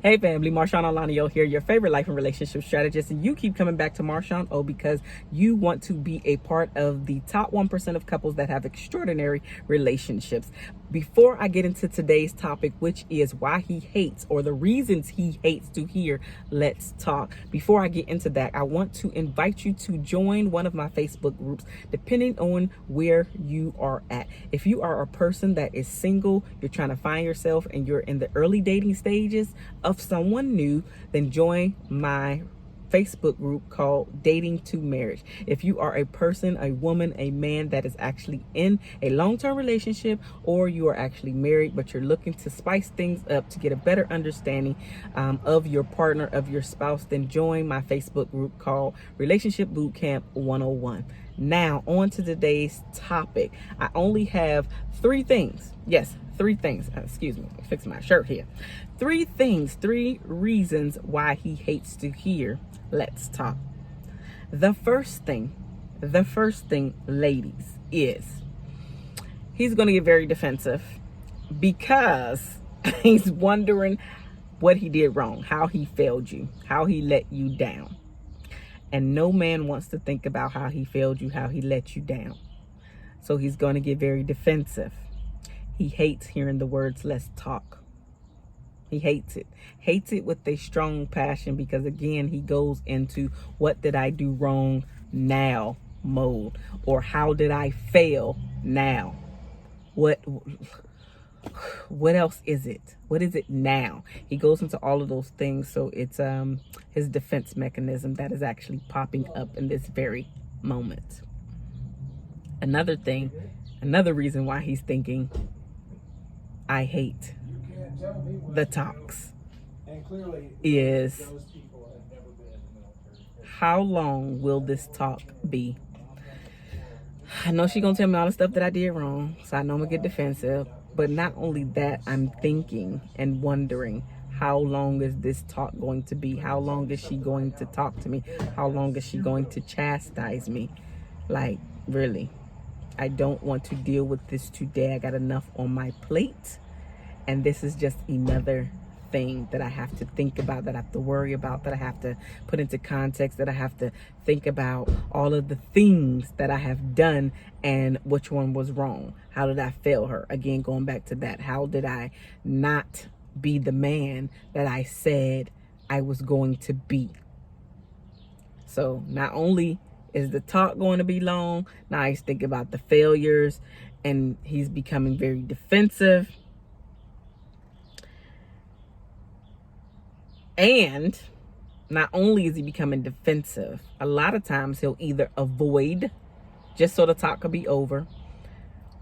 Hey family, MarshaunO here, your favorite life and relationship strategist, and you keep coming back to MarshaunO because you want to be a part of the top 1% of couples that have extraordinary relationships. Before I get into today's topic, which is why he hates, or the reasons he hates to hear let's talk, before I get into that, I want to invite you to join one of my Facebook groups, depending on where you are at. If you are a person that is single, you're trying to find yourself, and you're in the early dating stages of someone new, then join my Facebook group called Dating to Marriage. If you are a person, a woman, a man that is actually in a long-term relationship, or you are actually married but you're looking to spice things up to get a better understanding of your partner, of your spouse, then join my Facebook group called Relationship Bootcamp 101. Now, on to today's topic. I only have three things. Yes, three things. Excuse me, fix my shirt here. Three reasons why he hates to hear let's talk. The first thing, ladies, is he's going to get very defensive because he's wondering what he did wrong, how he failed you, how he let you down. And no man wants to think about how he failed you, how he let you down. So he's going to get very defensive. He hates hearing the words, let's talk. He hates it with a strong passion, because again, he goes into what did I do wrong now mode, or how did I fail now? What else is it? What is it now? He goes into all of those things. So it's his defense mechanism that is actually popping up in this very moment. Another reason why he's thinking, I hate the talks, is how long will this talk be? I know she's gonna tell me all the stuff that I did wrong, so I know I'm gonna get defensive. But not only that, I'm thinking and wondering, how long is this talk going to be? How long is she going to talk to me? How long is she going to chastise me? Like, really, I don't want to deal with this today. I got enough on my plate. And this is just another thing that I have to think about, that I have to worry about, that I have to put into context, that I have to think about all of the things that I have done and which one was wrong. How did I fail her? Again, going back to that. How did I not be the man that I said I was going to be? So not only is the talk going to be long, now he's thinking about the failures, and he's becoming very defensive. And not only is he becoming defensive, a lot of times he'll either avoid just so the talk could be over,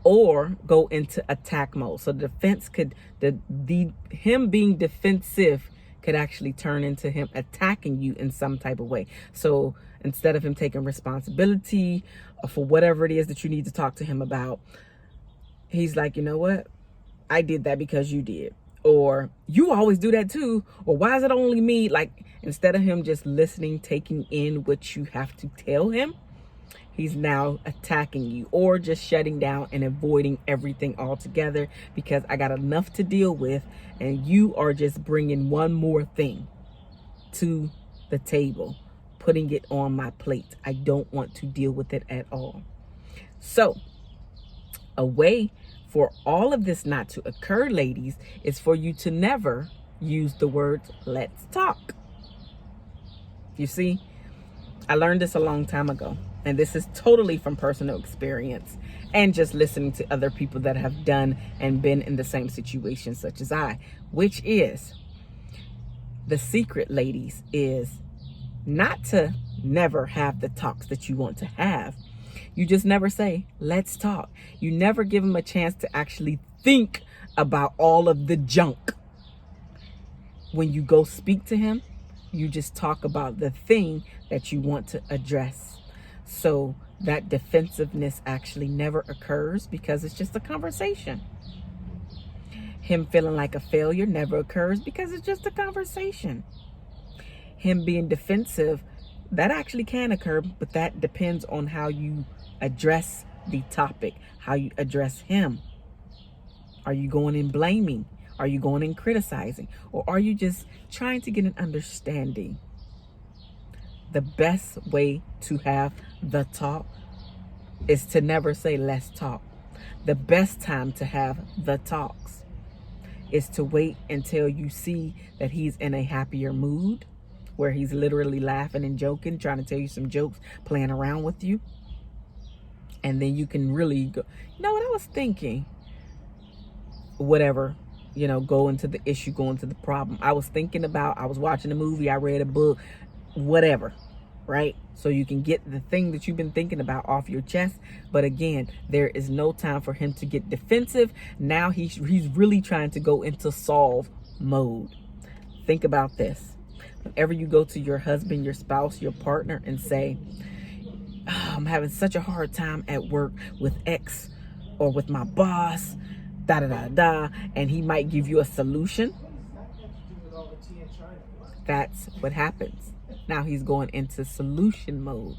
or go into attack mode. So the defense could, him being defensive could actually turn into him attacking you in some type of way. So instead of him taking responsibility for whatever it is that you need to talk to him about, he's like, you know what? I did that because you did. Or you always do that too. Or why is it only me? Like, instead of him just listening, taking in what you have to tell him, he's now attacking you, or just shutting down and avoiding everything altogether, because I got enough to deal with, and you are just bringing one more thing to the table, putting it on my plate. I don't want to deal with it at all. So a way for all of this not to occur, ladies, is for you to never use the words let's talk. You see, I learned this a long time ago, and this is totally from personal experience and just listening to other people that have done and been in the same situation such as I, which is the secret, ladies, is not to never have the talks that you want to have. You just never say, let's talk. You never give him a chance to actually think about all of the junk. When you go speak to him, you just talk about the thing that you want to address. So that defensiveness actually never occurs, because it's just a conversation. Him feeling like a failure never occurs, because it's just a conversation. Him being defensive, that actually can occur, but that depends on how you address the topic, how you address him. Are you going in blaming, Are you going and criticizing? Or are you just trying to get an understanding? The best way to have the talk is to never say let's talk. The best time to have the talks is to wait until you see that he's in a happier mood, where he's literally laughing and joking, trying to tell you some jokes, playing around with you. And then you can really go, you know what I was thinking? Whatever, go into the issue, go into the problem. I was watching a movie, I read a book, whatever, right? So you can get the thing that you've been thinking about off your chest. But again, there is no time for him to get defensive. Now he's really trying to go into solve mode. Think about this. Whenever you go to your husband, your spouse, your partner and say, oh, I'm having such a hard time at work with X or with my boss, da da da da, and he might give you a solution. That's what happens. Now he's going into solution mode.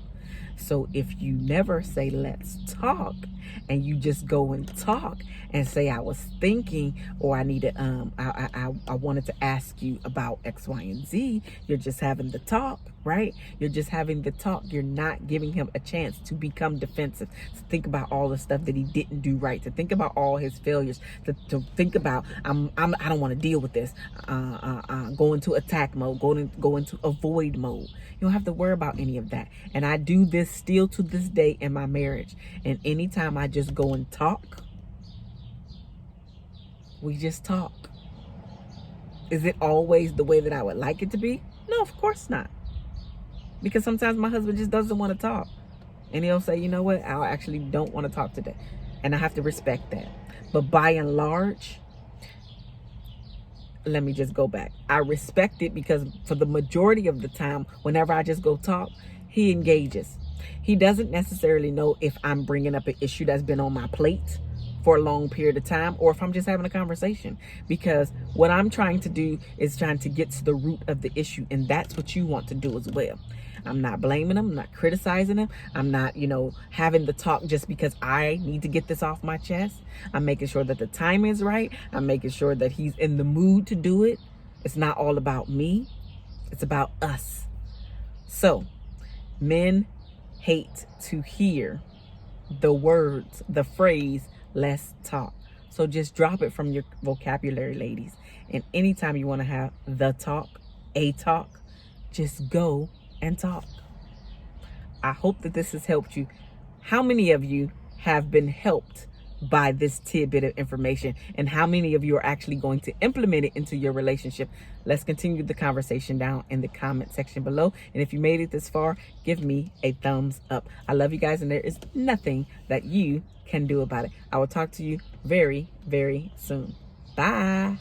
So if you never say let's talk, and you just go and talk and say I was thinking, or I needed I wanted to ask you about X, Y, and Z, you're just having the talk, right? You're just having the talk. You're not giving him a chance to become defensive, to think about all the stuff that he didn't do right, to think about all his failures, to think about I don't want to deal with this, go into attack mode, go into avoid mode. You don't have to worry about any of that. And I do this still to this day in my marriage. And anytime I just go and talk, we just talk. Is it always the way that I would like it to be? No, of course not. Because sometimes my husband just doesn't want to talk. And he'll say, you know what? I actually don't want to talk today. And I have to respect that. But by and large, let me just go back. I respect it because for the majority of the time, whenever I just go talk, he engages. He doesn't necessarily know if I'm bringing up an issue that's been on my plate for a long period of time, or if I'm just having a conversation, because what I'm trying to do is trying to get to the root of the issue. And that's what you want to do as well. I'm not blaming him. I'm not criticizing him. I'm not, having the talk just because I need to get this off my chest. I'm making sure that the time is right. I'm making sure that he's in the mood to do it. It's not all about me. It's about us. So men hate to hear the words, the phrase, let's talk. So just drop it from your vocabulary, ladies. And anytime you want to have the talk, a talk, just go and talk. I hope that this has helped you. How many of you have been helped by this tidbit of information, and how many of you are actually going to implement it into your relationship? Let's continue the conversation down in the comment section below. And if you made it this far, give me a thumbs up. I love you guys, and there is nothing that you can do about it. I will talk to you very, very soon. Bye.